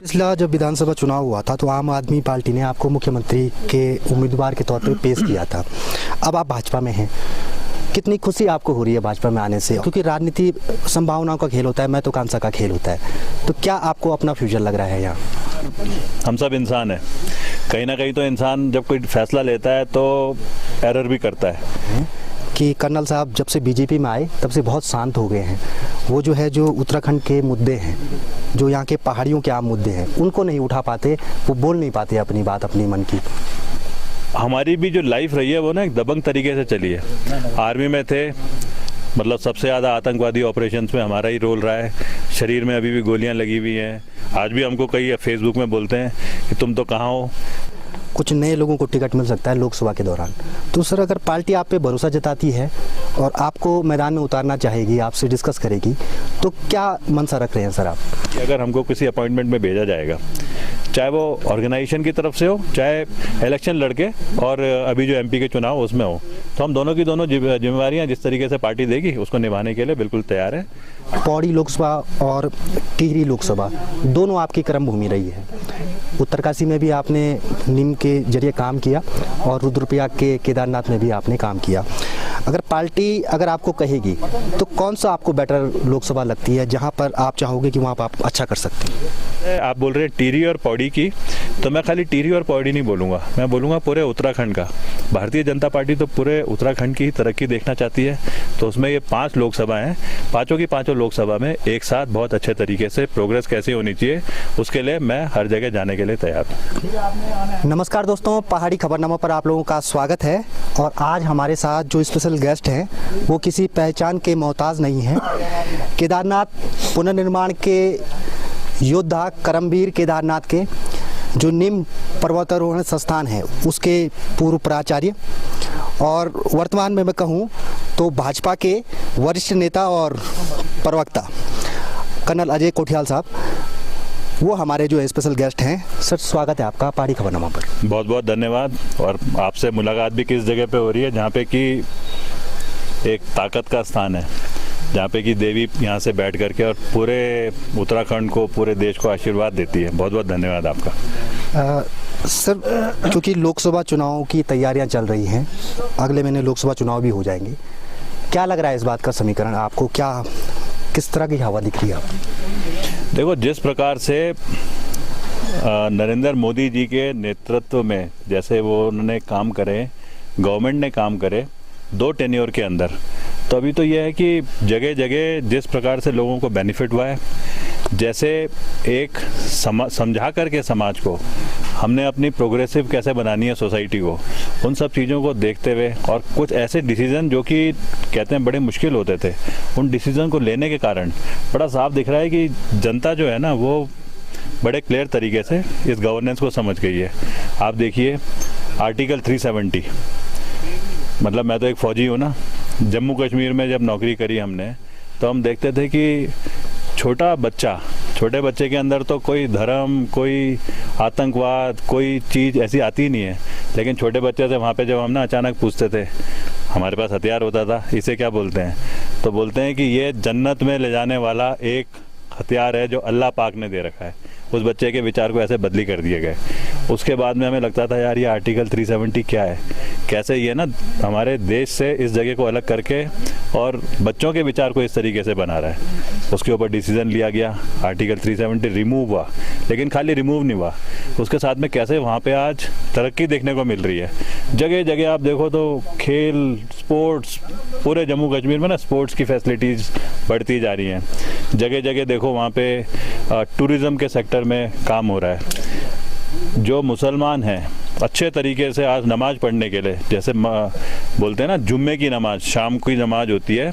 पिछला जब विधानसभा चुनाव हुआ था तो आम आदमी पार्टी ने आपको मुख्यमंत्री के उम्मीदवार के तौर पर पेश किया था। अब आप भाजपा में हैं, कितनी खुशी आपको हो रही है भाजपा में आने से? क्योंकि राजनीति संभावनाओं का खेल होता है, महत्वाकांक्षा का खेल होता है। तो क्या आपको अपना फ्यूचर लग रहा है यहाँ? हम सब इंसान हैं, कहीं ना कहीं तो इंसान जब कोई फैसला लेता है तो एरर भी करता है। कि कर्नल साहब जब से बीजेपी में आए तब से बहुत शांत हो गए हैं। वो जो उत्तराखंड के मुद्दे हैं, जो यहाँ के पहाड़ियों के आम मुद्दे हैं, उनको नहीं उठा पाते, वो बोल नहीं पाते अपनी बात, अपनी मन की। हमारी भी जो लाइफ रही है वो ना एक दबंग तरीके से चली है। आर्मी में थे, मतलब सबसे ज़्यादा आतंकवादी ऑपरेशंस में हमारा ही रोल रहा है। शरीर में अभी भी गोलियां लगी हुई हैं। आज भी हमको कई फेसबुक में बोलते हैं कि तुम तो कहाँ हो। कुछ नए लोगों को टिकट मिल सकता है लोकसभा के दौरान। तो सर, अगर पार्टी आप पे भरोसा जताती है और आपको मैदान में उतारना चाहेगी, आपसे डिस्कस करेगी, तो क्या मंशा रख रहे हैं सर आप? कि अगर हमको किसी अपॉइंटमेंट में भेजा जाएगा, चाहे वो ऑर्गेनाइजेशन की तरफ से हो, चाहे इलेक्शन लड़के और अभी जो एमपी के चुनाव उसमें हो, तो हम दोनों की दोनों जिम्मेवारियां जिस तरीके से पार्टी देगी उसको निभाने के लिए बिल्कुल तैयार है। पौड़ी लोकसभा और टिहरी लोकसभा दोनों आपकी कर्म भूमि रही है। उत्तरकाशी में भी आपने नीम के जरिए काम किया और रुद्रप्रयाग के केदारनाथ में भी आपने काम किया। अगर पार्टी अगर आपको कहेगी तो कौन सा आपको बेटर लोकसभा लगती है, जहां पर आप चाहोगे कि वहां पर आप अच्छा कर सकते हैं? आप बोल रहे हैं टिहरी और पौड़ी की, तो मैं खाली टिहरी और पौड़ी नहीं बोलूँगा, मैं बोलूँगा पूरे उत्तराखंड का। भारतीय जनता पार्टी तो पूरे उत्तराखंड की तरक्की देखना चाहती है, तो उसमें ये 5 लोकसभा हैं, पाँचों की पाँचों लोकसभा में एक साथ बहुत अच्छे तरीके से प्रोग्रेस कैसे होनी चाहिए, उसके लिए मैं हर जगह जाने के लिए तैयार हूँ। नमस्कार दोस्तों, पहाड़ी खबरनामा पर आप लोगों का स्वागत है। और आज हमारे साथ जो स्पेशल गेस्ट हैं वो किसी पहचान के मोहताज नहीं हैं। केदारनाथ पुनर्निर्माण के योद्धा, करमवीर केदारनाथ के जो नीम पर्वतारोहण संस्थान है उसके पूर्व प्राचार्य, और वर्तमान में मैं कहूँ तो भाजपा के वरिष्ठ नेता और प्रवक्ता कर्नल अजय कोठियाल साहब, वो हमारे जो स्पेशल गेस्ट हैं। सर, स्वागत है आपका पहाड़ी खबरनामा पर। बहुत बहुत धन्यवाद। और आपसे मुलाकात भी किस जगह पे हो रही है जहाँ पे कि एक ताकत का स्थान है, जहाँ पे कि देवी यहाँ से बैठ करके और पूरे उत्तराखंड को, पूरे देश को आशीर्वाद देती है। बहुत बहुत धन्यवाद आपका। सर, क्योंकि लोकसभा चुनाव की तैयारियां चल रही हैं, अगले महीने लोकसभा चुनाव भी हो जाएंगे, क्या लग रहा है इस बात का समीकरण आपको? क्या किस तरह की हवा दिख रही है आपको? देखो, जिस प्रकार से नरेंद्र मोदी जी के नेतृत्व में जैसे वो उन्होंने काम करे, गवर्नमेंट ने काम करे 2 टेन्योर के अंदर, तो अभी तो यह है कि जगह जगह जिस प्रकार से लोगों को बेनिफिट हुआ है, जैसे एक समझा करके समाज को हमने अपनी प्रोग्रेसिव कैसे बनानी है सोसाइटी को, उन सब चीज़ों को देखते हुए और कुछ ऐसे डिसीजन जो कि कहते हैं बड़े मुश्किल होते थे, उन डिसीजन को लेने के कारण बड़ा साफ दिख रहा है कि जनता जो है ना वो बड़े क्लियर तरीके से इस गवर्नेंस को समझ गई है। आप देखिए आर्टिकल 370, मतलब मैं तो एक फ़ौजी हूँ ना, जम्मू कश्मीर में जब नौकरी करी हमने तो हम देखते थे कि छोटे बच्चे के अंदर तो कोई धर्म, कोई आतंकवाद, कोई चीज़ ऐसी आती नहीं है, लेकिन छोटे बच्चे से वहाँ पे जब हम ना अचानक पूछते थे, हमारे पास हथियार होता था, इसे क्या बोलते हैं, तो बोलते हैं कि ये जन्नत में ले जाने वाला एक हथियार है जो अल्लाह पाक ने दे रखा है। उस बच्चे के विचार को ऐसे बदली कर दिए गए। उसके बाद में हमें लगता था यार ये आर्टिकल 370 क्या है, कैसे ये ना हमारे देश से इस जगह को अलग करके और बच्चों के विचार को इस तरीके से बना रहा है। उसके ऊपर डिसीजन लिया गया, आर्टिकल 370 रिमूव हुआ, लेकिन खाली रिमूव नहीं हुआ, उसके साथ में कैसे वहाँ पे आज तरक्की देखने को मिल रही है। जगह जगह आप देखो तो खेल, स्पोर्ट्स, पूरे जम्मू कश्मीर में ना स्पोर्ट्स की फैसिलिटीज़ बढ़ती जा रही हैं। जगह जगह देखो वहाँ पे टूरिज़्म के सेक्टर में काम हो रहा है। जो मुसलमान हैं अच्छे तरीके से आज नमाज़ पढ़ने के लिए, जैसे बोलते हैं ना जुम्मे की नमाज, शाम की नमाज होती है,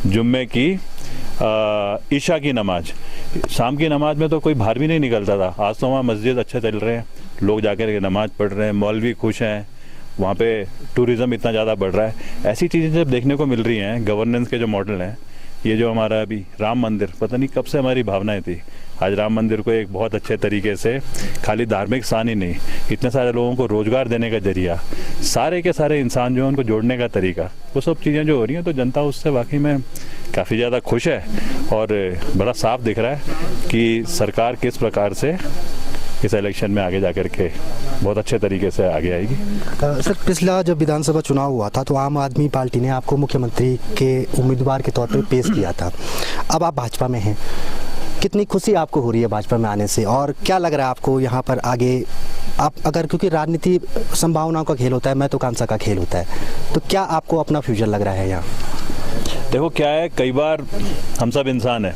जुम्मे की ईशा की नमाज, शाम की नमाज में तो कोई बाहर भी नहीं निकलता था। आज तो वहाँ मस्जिद अच्छे चल रहे हैं, लोग जाकर नमाज पढ़ रहे हैं, मौलवी खुश हैं, वहाँ पे टूरिज़्म इतना ज़्यादा बढ़ रहा है। ऐसी चीज़ें जब देखने को मिल रही हैं, गवर्नेंस के जो मॉडल हैं, ये जो हमारा अभी राम मंदिर, पता नहीं कब से हमारी भावनाएं थी, आज राम मंदिर को एक बहुत अच्छे तरीके से खाली धार्मिक स्थान ही नहीं, इतने सारे लोगों को रोज़गार देने का जरिया, सारे के सारे इंसान जो है उनको जोड़ने का तरीका, वो सब चीज़ें जो हो रही हैं, तो जनता उससे वाकई में काफ़ी ज़्यादा खुश है। और बड़ा साफ दिख रहा है कि सरकार किस प्रकार से इस इलेक्शन में आगे जा कर के बहुत अच्छे तरीके से आगे आएगी। सर, पिछला जब विधानसभा चुनाव हुआ था तो आम आदमी पार्टी ने आपको मुख्यमंत्री के उम्मीदवार के तौर पर पेश किया था। अब आप भाजपा में हैं, कितनी खुशी आपको हो रही है भाजपा में आने से, और क्या लग रहा है आपको यहाँ पर आगे आप अगर, क्योंकि राजनीति संभावनाओं का खेल होता है, महत्वाकांक्षा का खेल होता है, तो क्या आपको अपना फ्यूचर लग रहा है यहाँ? देखो क्या है, कई बार हम सब इंसान हैं,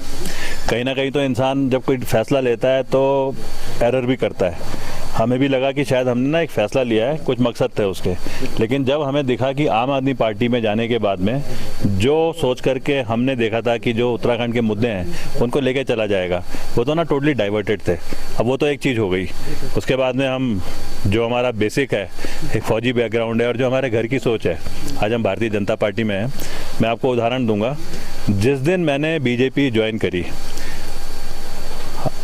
कहीं ना कहीं तो इंसान जब कोई फैसला लेता है तो एरर भी करता है। हमें भी लगा कि शायद हमने ना एक फ़ैसला लिया है, कुछ मकसद थे उसके, लेकिन जब हमें दिखा कि आम आदमी पार्टी में जाने के बाद में जो सोच करके हमने देखा था कि जो उत्तराखंड के मुद्दे हैं उनको लेके चला जाएगा, वो तो ना टोटली डाइवर्टेड थे। अब वो तो एक चीज़ हो गई, उसके बाद में हम जो हमारा बेसिक है, एक फौजी बैकग्राउंड है और जो हमारे घर की सोच है, आज हम भारतीय जनता पार्टी में हैं। मैं आपको उदाहरण दूंगा, जिस दिन मैंने बीजेपी ज्वाइन करी,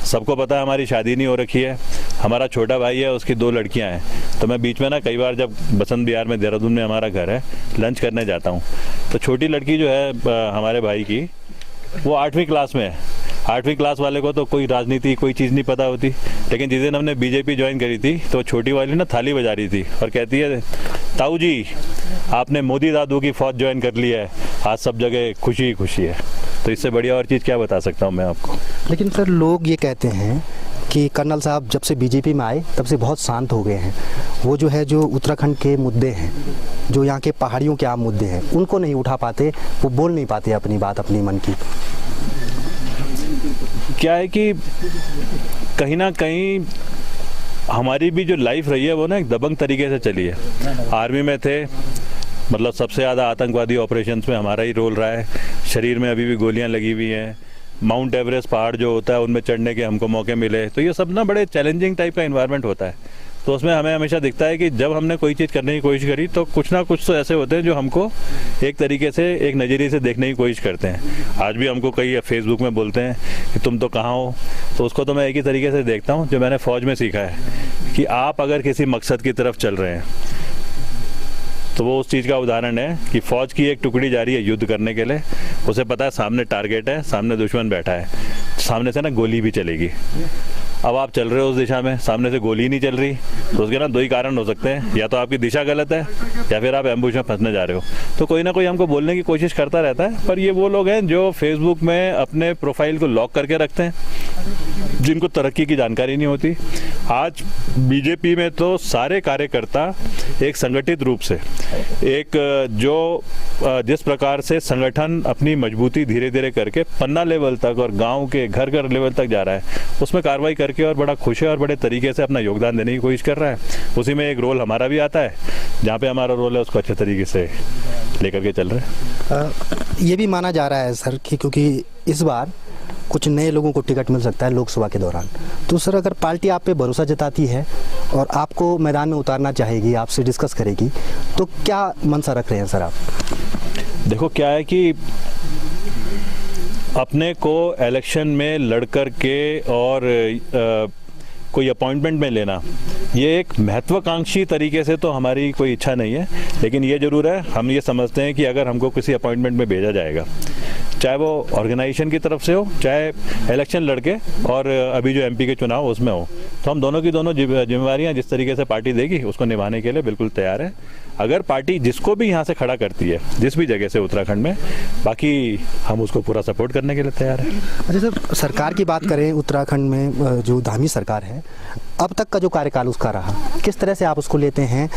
सबको पता है हमारी शादी नहीं हो रखी है, हमारा छोटा भाई है, उसकी 2 लड़कियां हैं, तो मैं बीच में ना कई बार जब बसंत विहार में देहरादून में हमारा घर है, लंच करने जाता हूँ, तो छोटी लड़की जो है हमारे भाई की, वो 8वीं क्लास में है। 8वीं क्लास वाले को तो कोई राजनीति कोई चीज़ नहीं पता होती, लेकिन जिस दिन हमने बीजेपी ज्वाइन करी थी तो छोटी वाली ना थाली बजा रही थी और कहती है, ताऊ जी आपने मोदी दादू की फौज ज्वाइन कर ली है, आज सब जगह खुशी ही खुशी है। तो इससे बढ़िया और चीज़ क्या बता सकता हूँ मैं आपको। लेकिन सर, लोग ये कहते हैं कि कर्नल साहब जब से बीजेपी में आए तब से बहुत शांत हो गए हैं। वो जो है, जो उत्तराखंड के मुद्दे हैं, जो यहाँ के पहाड़ियों के आम मुद्दे हैं, उनको नहीं उठा पाते, वो बोल नहीं पाते अपनी बात, अपनी मन की। क्या है कि कहीं ना कहीं हमारी भी जो लाइफ रही है वो ना एक दबंग तरीके से चली है। आर्मी में थे, मतलब सबसे ज़्यादा आतंकवादी ऑपरेशंस में हमारा ही रोल रहा है, शरीर में अभी भी गोलियां लगी हुई हैं, माउंट एवरेस्ट पहाड़ जो होता है उनमें चढ़ने के हमको मौके मिले, तो ये सब ना बड़े चैलेंजिंग टाइप का इन्वायरमेंट होता है। तो उसमें हमें हमेशा दिखता है कि जब हमने कोई चीज़ करने की कोशिश करी तो कुछ ना कुछ तो ऐसे होते हैं जो हमको एक तरीके से, एक नज़रिए से देखने की कोशिश करते हैं। आज भी हमको कई फेसबुक में बोलते हैं कि तुम तो कहाँ हो, तो उसको तो मैं एक ही तरीके से देखता हूँ जो मैंने फ़ौज में सीखा है, कि आप अगर किसी मकसद की तरफ चल रहे हैं तो वो उस चीज़ का उदाहरण है कि फ़ौज की एक टुकड़ी जा रही है युद्ध करने के लिए, उसे पता है सामने टारगेट है, सामने दुश्मन बैठा है, सामने से ना गोली भी चलेगी। अब आप चल रहे हो उस दिशा में, सामने से गोली नहीं चल रही, तो उसके ना 2 ही कारण हो सकते हैं, या तो आपकी दिशा गलत है या फिर आप एम्बुश में फंसने जा रहे हो। तो कोई ना कोई हमको बोलने की कोशिश करता रहता है, पर ये वो लोग हैं जो फेसबुक में अपने प्रोफाइल को लॉक करके रखते हैं, जिनको तरक्की की जानकारी नहीं होती। आज बीजेपी में तो सारे कार्यकर्ता एक संगठित रूप से, एक जो जिस प्रकार से संगठन अपनी मजबूती धीरे धीरे करके पन्ना लेवल तक और गांव के घर घर लेवल तक जा रहा है, उसमें कार्रवाई करके और बड़ा खुश है और बड़े तरीके से अपना योगदान देने की कोशिश कर रहा है। उसी में एक रोल हमारा भी आता है, जहाँ पे हमारा रोल है उसको अच्छे तरीके से लेकर के चल रहे हैं। ये भी माना जा रहा है सर कि क्योंकि इस बार कुछ नए लोगों को टिकट मिल सकता है लोकसभा के दौरान, तो सर अगर पार्टी आप पे भरोसा जताती है और आपको मैदान में उतारना चाहेगी, आपसे डिस्कस करेगी, तो क्या मंशा रख रहे हैं सर आप? देखो क्या है कि अपने को इलेक्शन में लड़ कर के और कोई अपॉइंटमेंट में लेना, ये एक महत्वाकांक्षी तरीके से तो हमारी कोई इच्छा नहीं है, लेकिन ये ज़रूर है, हम ये समझते हैं कि अगर हमको किसी अपॉइंटमेंट में भेजा जाएगा, चाहे वो ऑर्गेनाइजेशन की तरफ से हो, चाहे इलेक्शन लड़के और अभी जो एमपी के चुनाव उसमें हो, तो हम दोनों की दोनों जिम्मेवारियां जिस तरीके से पार्टी देगी उसको निभाने के लिए बिल्कुल तैयार है। अगर पार्टी जिसको भी यहाँ से खड़ा करती है, जिस भी जगह से उत्तराखंड में, बाकी हम उसको पूरा सपोर्ट करने के लिए तैयार है। अच्छा सर, सरकार की बात करें, उत्तराखंड में जो धामी सरकार है, अब तक का जो कार्यकाल उसका रहा, किस तरह से आप उसको लेते हैं?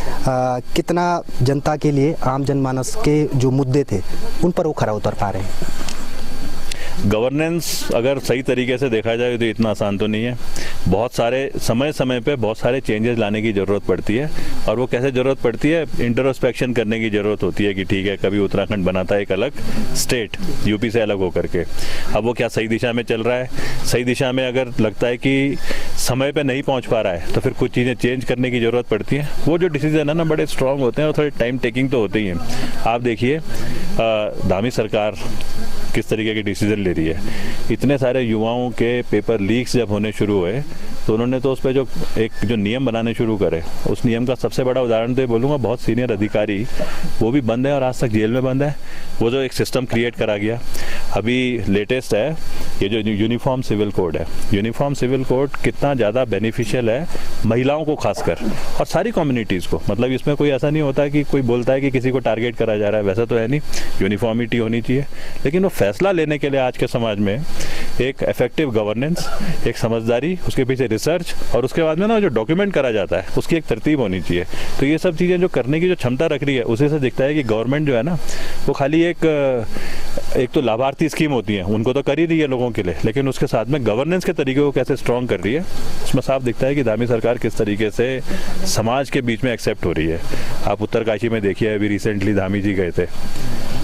कितना जनता के लिए, आम जनमानस के जो मुद्दे थे उन पर वो खरा उतर पा रहे हैं? गवर्नेंस अगर सही तरीके से देखा जाए तो इतना आसान तो नहीं है। बहुत सारे समय समय पे बहुत सारे चेंजेस लाने की ज़रूरत पड़ती है, और वो कैसे ज़रूरत पड़ती है, इंट्रोस्पेक्शन करने की ज़रूरत होती है कि ठीक है, कभी उत्तराखंड बनाता है एक अलग स्टेट यूपी से अलग होकर के, अब वो क्या सही दिशा में चल रहा है, सही दिशा में अगर लगता है कि समय पे नहीं पहुंच पा रहा है तो फिर कुछ चीज़ें चेंज करने की ज़रूरत पड़ती है। वो जो डिसीजन है ना, बड़े स्ट्रांग होते हैं और थोड़े टाइम टेकिंग तो होते ही हैं। आप देखिए धामी सरकार किस तरीके के डिसीजन ले रही है। इतने सारे युवाओं के पेपर लीक्स जब होने शुरू हुए तो उन्होंने तो उस पर जो नियम बनाने शुरू करे, उस नियम का सबसे बड़ा उदाहरण तो ये बोलूँगा, बहुत सीनियर अधिकारी वो भी बंद है और आज तक जेल में बंद है। वो जो एक सिस्टम क्रिएट करा गया, अभी लेटेस्ट है ये जो यूनिफॉर्म सिविल कोड है, यूनिफॉर्म सिविल कोड कितना ज़्यादा बेनिफिशियल है महिलाओं को खासकर, और सारी कम्युनिटीज़ को। मतलब इसमें कोई ऐसा नहीं होता कि कोई बोलता है कि किसी को टारगेट करा जा रहा है, वैसा तो है नहीं, यूनिफॉर्मिटी होनी चाहिए। लेकिन वो फैसला लेने के लिए आज के समाज में एक इफेक्टिव गवर्नेंस, एक समझदारी, उसके पीछे रिसर्च, और उसके बाद में ना जो डॉक्यूमेंट करा जाता है उसकी एक तरतीब होनी चाहिए। तो ये सब चीज़ें जो करने की जो क्षमता रख रही है, उसी से दिखता है कि गवर्नमेंट जो है ना वो खाली एक तो लाभार्थी स्कीम होती है उनको तो कर ही रही है लोगों के लिए, लेकिन उसके साथ में गवर्नेंस के तरीके को कैसे स्ट्रॉन्ग कर रही है, उसमें साफ दिखता है कि धामी सरकार किस तरीके से समाज के बीच में एक्सेप्ट हो रही है। आप उत्तरकाशी में देखिए, अभी रिसेंटली धामी जी गए थे,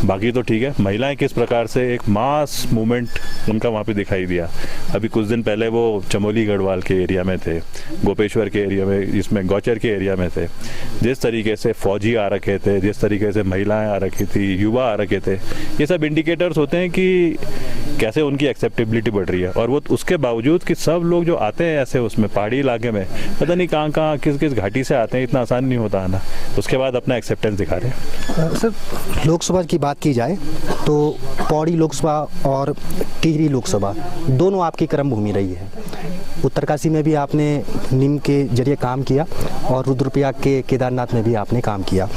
बाकी तो ठीक है, महिलाएं किस प्रकार से एक मास मूवमेंट उनका वहाँ पे दिखाई दिया। अभी कुछ दिन पहले वो चमोली गढ़वाल के एरिया में थे, गोपेश्वर के एरिया में, इसमें गौचर के एरिया में थे। जिस तरीके से फौजी आ रखे थे, जिस तरीके से महिलाएं आ रखी थी, युवा आ रखे थे, ये सब इंडिकेटर्स होते हैं कि कैसे उनकी एक्सेप्टेबिलिटी बढ़ रही है। और वो उसके बावजूद कि सब लोग जो आते हैं ऐसे उसमें पहाड़ी इलाके में, पता नहीं कहाँ किस किस घाटी से आते हैं, इतना आसान नहीं होता आना, उसके बाद अपना एक्सेप्टेंस दिखा रहे हैं। सर, लोकसभा की बात की जाए तो पौड़ी लोकसभा और टिहरी लोकसभा दोनों आपकी कर्म भूमि रही है। उत्तरकाशी में भी आपने नीम के जरिए काम किया और रुद्रप्रयाग के केदारनाथ में भी आपने काम किया।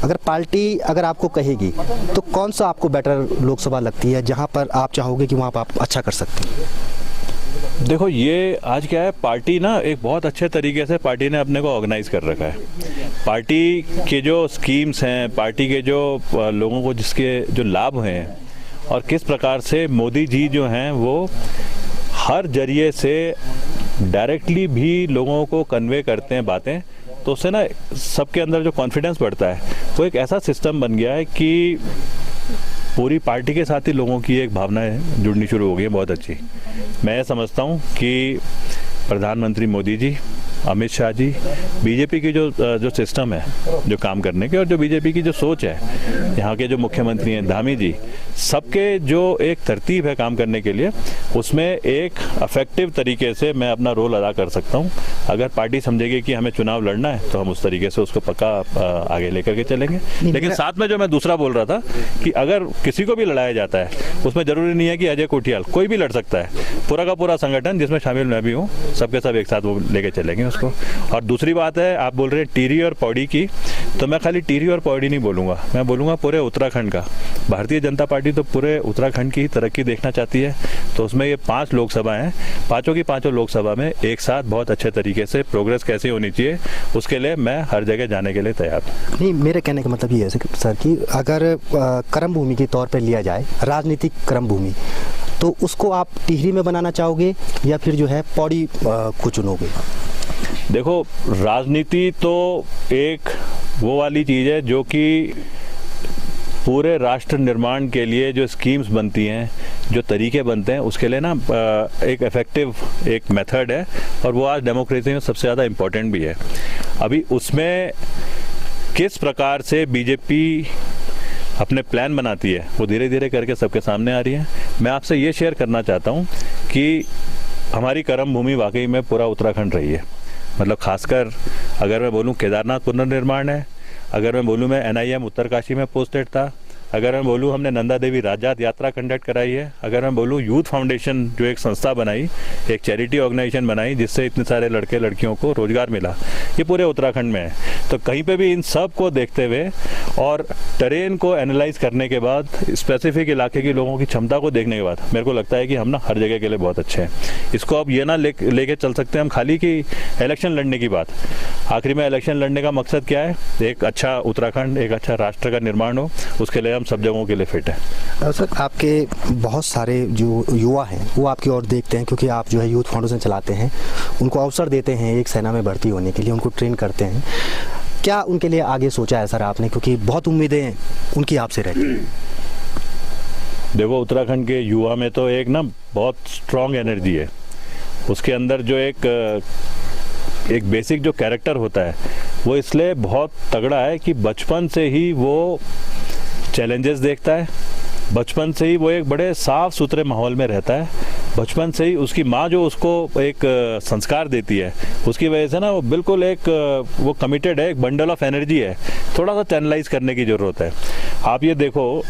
अगर पार्टी अगर आपको कहेगी तो कौन सा आपको बेटर लोकसभा लगती है जहां पर आप चाहोगे कि वहां पर आप अच्छा कर सकते हैं? देखो, ये आज क्या है, पार्टी ना एक बहुत अच्छे तरीके से पार्टी ने अपने को ऑर्गेनाइज कर रखा है। पार्टी के जो स्कीम्स हैं, पार्टी के जो लोगों को जिसके जो लाभ हैं, और किस प्रकार से मोदी जी जो हैं वो हर जरिए से डायरेक्टली भी लोगों को कन्वे करते हैं बातें, तो उससे ना सबके अंदर जो कॉन्फिडेंस बढ़ता है, वो एक ऐसा सिस्टम बन गया है कि पूरी पार्टी के साथ ही लोगों की एक भावनाएं जुड़नी शुरू हो गई है बहुत अच्छी। मैं समझता हूँ कि प्रधानमंत्री मोदी जी, अमित शाह जी, बीजेपी की जो सिस्टम है जो काम करने के, और जो बीजेपी की जो सोच है, यहाँ के जो मुख्यमंत्री हैं धामी जी, सबके जो एक तरतीब है काम करने के लिए, उसमें एक इफेक्टिव तरीके से मैं अपना रोल अदा कर सकता हूँ। अगर पार्टी समझेगी कि हमें चुनाव लड़ना है तो हम उस तरीके से उसको पक्का आगे लेकर के चलेंगे। लेकिन साथ में जो मैं दूसरा बोल रहा था कि अगर किसी को भी लड़ाया जाता है, उसमें जरूरी नहीं है कि अजय कोठियाल, कोई भी लड़ सकता है, पूरा का पूरा संगठन जिसमें शामिल मैं भी हूँ, सबके सब एक साथ वो लेके चलेंगे उसको। और दूसरी बात है, आप बोल रहे हैं टिहरी और पौड़ी की, तो मैं खाली टिहरी और पौड़ी नहीं बोलूँगा, मैं बोलूँगा पूरे उत्तराखंड का। भारतीय जनता पार्टी तो पूरे उत्तराखंड की तरक्की देखना चाहती है, तो उसमें ये 5 लोकसभा हैं, पाँचों की पाँचों लोकसभा में एक साथ बहुत अच्छे तरीके से प्रोग्रेस कैसे होनी चाहिए, उसके लिए मैं हर जगह जाने के लिए तैयार हूँ। नहीं, मेरे कहने का मतलब ये है सर कि अगर कर्म भूमि के तौर पर लिया जाए, राजनीतिक कर्म भूमि, तो उसको आप टिहरी में बनाना चाहोगे या फिर जो है पौड़ी को चुनोगे? देखो, राजनीति तो एक वो वाली चीज़ है जो कि पूरे राष्ट्र निर्माण के लिए जो स्कीम्स बनती हैं, जो तरीके बनते हैं, उसके लिए ना एक इफेक्टिव एक मेथड है, और वो आज डेमोक्रेसी में सबसे ज़्यादा इम्पोर्टेंट भी है। अभी उसमें किस प्रकार से बीजेपी अपने प्लान बनाती है, वो धीरे धीरे करके सबके सामने आ रही है। मैं आपसे ये शेयर करना चाहता हूँ कि हमारी कर्म भूमि वाकई में पूरा उत्तराखंड रही है। मतलब खासकर अगर मैं बोलूँ केदारनाथ पुनर्निर्माण है, अगर मैं बोलूँ मैं NIM उत्तरकाशी में पोस्टेड था, अगर मैं बोलूँ हमने नंदा देवी राजात यात्रा कंडक्ट कराई है, अगर मैं बोलूँ यूथ फाउंडेशन जो एक संस्था बनाई, एक चैरिटी ऑर्गेनाइजेशन बनाई जिससे इतने सारे लड़के लड़कियों को रोजगार मिला, ये पूरे उत्तराखंड में है। तो कहीं पे भी इन सब को देखते हुए और टेरेन को एनालाइज करने के बाद, स्पेसिफिक इलाके के लोगों की क्षमता को देखने के बाद, मेरे को लगता है कि हम ना हर जगह के लिए बहुत अच्छे हैं। इसको अब ये ना लेके चल सकते हैं हम खाली कि इलेक्शन लड़ने की बात। आखिरी में इलेक्शन लड़ने का मकसद क्या है? एक अच्छा उत्तराखंड, एक अच्छा राष्ट्र का निर्माण हो, उसके लिए सब जगहों के लिए फिट है। सर, आपके बहुत सारे जो युवा हैं वो आपकी ओर देखते हैं, क्योंकि आप जो है यूथ फाउंडेशन चलाते हैं, उनको अवसर देते हैं एक सेना में भर्ती होने के लिए, उनको ट्रेन करते हैं। क्या उनके लिए आगे सोचा है सर आपने, क्योंकि बहुत उम्मीदें उनकी आपसे रहती हैं? देखो, उत्तराखंड के युवा में तो एक ना बहुत स्ट्रॉन्ग एनर्जी है, उसके अंदर जो एक बेसिक जो कैरेक्टर होता है वो इसलिए बहुत तगड़ा है कि बचपन से ही वो चैलेंजेस देखता है, बचपन से ही वो एक बड़े साफ सुथरे माहौल में रहता है, बचपन से ही उसकी माँ जो उसको एक संस्कार देती है, उसकी वजह से ना वो बिल्कुल एक वो कमिटेड है, एक बंडल ऑफ एनर्जी है। थोड़ा सा चैनलाइज करने की ज़रूरत है। आप ये देखो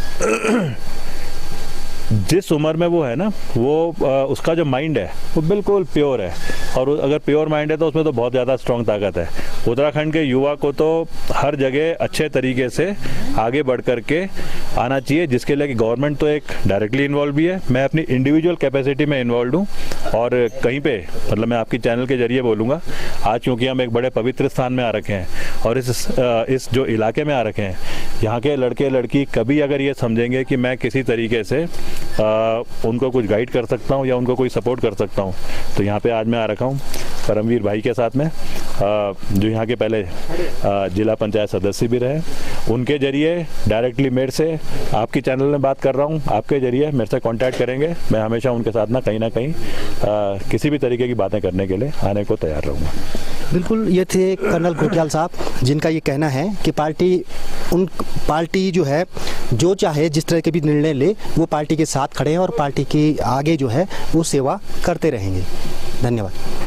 जिस उम्र में वो है ना, वो उसका जो माइंड है वो बिल्कुल प्योर है, और अगर प्योर माइंड है तो उसमें तो बहुत ज़्यादा स्ट्रॉन्ग ताकत है। उत्तराखंड के युवा को तो हर जगह अच्छे तरीके से आगे बढ़ कर के आना चाहिए, जिसके लिए कि गवर्नमेंट तो एक डायरेक्टली इन्वॉल्व भी है, मैं अपनी इंडिविजुअल कैपेसिटी में इन्वॉल्व हूँ, और कहीं पे मतलब मैं आपकी चैनल के जरिए बोलूँगा, आज क्योंकि हम एक बड़े पवित्र स्थान में आ रखे हैं और इस जो इलाके में आ रखे हैं, यहाँ के लड़के लड़की कभी अगर ये समझेंगे कि मैं किसी तरीके से उनको कुछ गाइड कर सकता हूँ या उनको कोई सपोर्ट कर सकता हूँ, तो यहाँ पे आज मैं आ रखा हूँ परमवीर भाई के साथ में, जो यहाँ के पहले जिला पंचायत सदस्य भी रहे। उनके जरिए डायरेक्टली मेरे से आपकी चैनल में बात कर रहा हूँ, आपके जरिए मेरे से कांटेक्ट करेंगे, मैं हमेशा उनके साथ ना कहीं किसी भी तरीके की बातें करने के लिए आने को तैयार रहूँगा। बिल्कुल, ये थे कर्नल घोटियाल साहब, जिनका ये कहना है कि पार्टी जो है जो चाहे जिस तरह के भी निर्णय ले वो पार्टी के साथ खड़े हैं और पार्टी की आगे जो है वो सेवा करते रहेंगे। धन्यवाद।